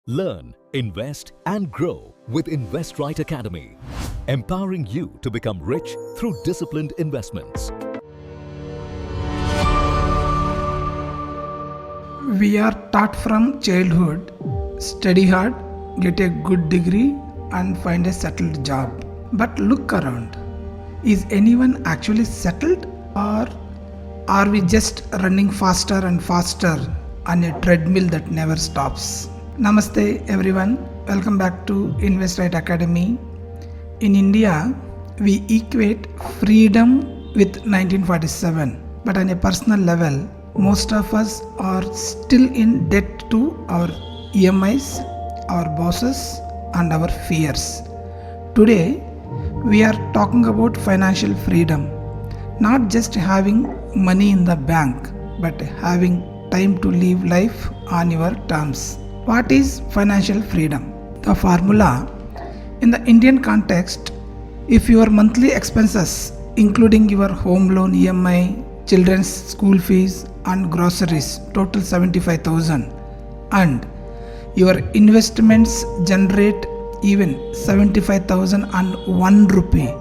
Learn, invest and grow with Invest Right Academy, empowering you to become rich through disciplined investments. We are taught from childhood, study hard, get a good degree and find a settled job. But look around. Is anyone actually settled, or are we just running faster and faster on a treadmill that never stops? Namaste everyone. Welcome back to Invest Right Academy. In India, we equate freedom with 1947. But on a personal level, most of us are still in debt to our EMIs, our bosses and our fears. Today, we are talking about financial freedom. Not just having money in the bank, but having time to live life on your terms. What is financial freedom? The formula in the Indian context, if your monthly expenses, including your home loan EMI, children's school fees and groceries total 75,000 and your investments generate even 75,001 rupee,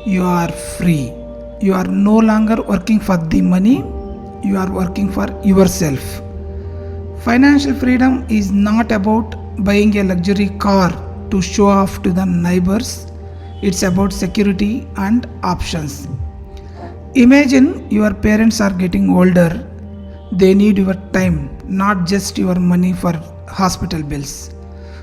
you are free. You are no longer working for the money, you are working for yourself. Financial freedom is not about buying a luxury car to show off to the neighbors. It's about security and options. Imagine your parents are getting older. They need your time, not just your money for hospital bills.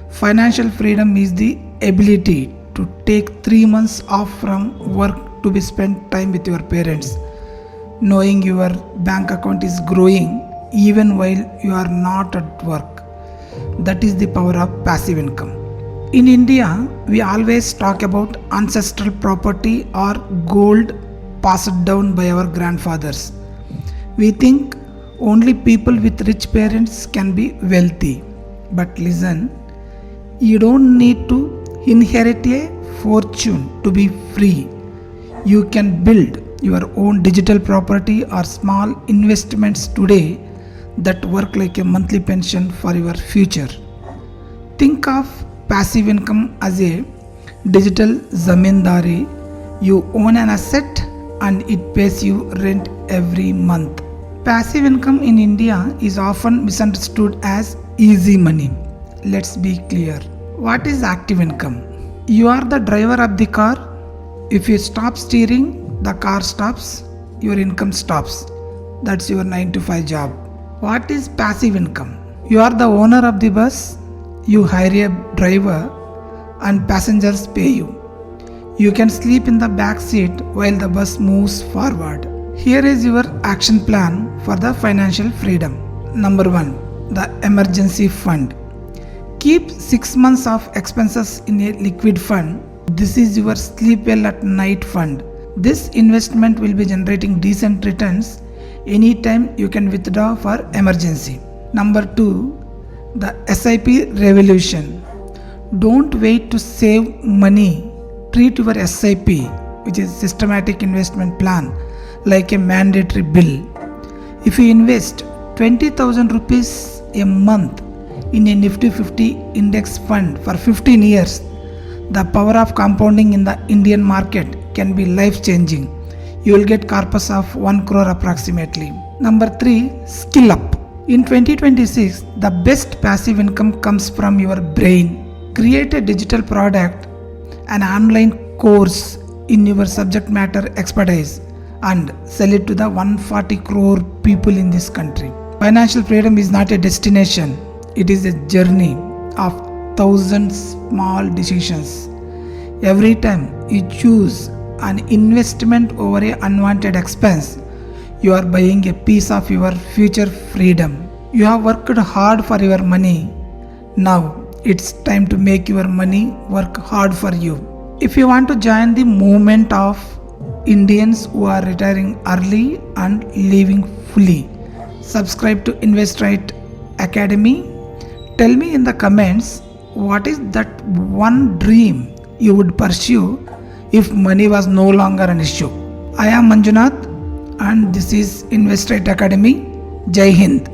Financial freedom is the ability to take 3 months off from work to be spent time with your parents, knowing your bank account is growing even while you are not at work. That is the power of passive income. In India, we always talk about ancestral property or gold passed down by our grandfathers. We think only people with rich parents can be wealthy. But listen, you don't need to inherit a fortune to be free. You can build your own digital property or small investments today that work like a monthly pension for your future. Think of passive income as a digital zamindari. You own an asset and it pays you rent every month. Passive income in India is often misunderstood as easy money. Let's be clear. What is active income? You are the driver of the car. If you stop steering, the car stops, your income stops. That's your 9 to 5 job. What is passive income? You are the owner of the bus. You hire a driver and passengers pay you. You can sleep in the back seat while the bus moves forward. Here is your action plan for the financial freedom. Number 1. The emergency fund. Keep 6 months of expenses in a liquid fund. This is your sleep well at night fund. This investment will be generating decent returns anytime you can withdraw for emergency. Number 2. The SIP revolution. Don't wait to save money. Treat your SIP, which is systematic investment plan, like a mandatory bill. If you invest 20,000 rupees a month in a Nifty 50 index fund for 15 years, the power of compounding in the Indian market can be life-changing. You will get corpus of 1 crore approximately. Number 3. Skill up. In 2026, the best passive income comes from your brain. Create a digital product, an online course in your subject matter expertise, and sell it to the 140 crore people in this country. Financial freedom is not a destination. It is a journey of 1,000 small decisions. Every time you choose an investment over an unwanted expense, you are buying a piece of your future freedom. You have worked hard for your money. Now it's time to make your money work hard for you. If you want to join the movement of Indians who are retiring early and living fully, subscribe to Invest Right Academy. Tell me in the comments, what is that one dream you would pursue if money was no longer an issue? I am Manjunath and this is Invest Right Academy. Jai Hind.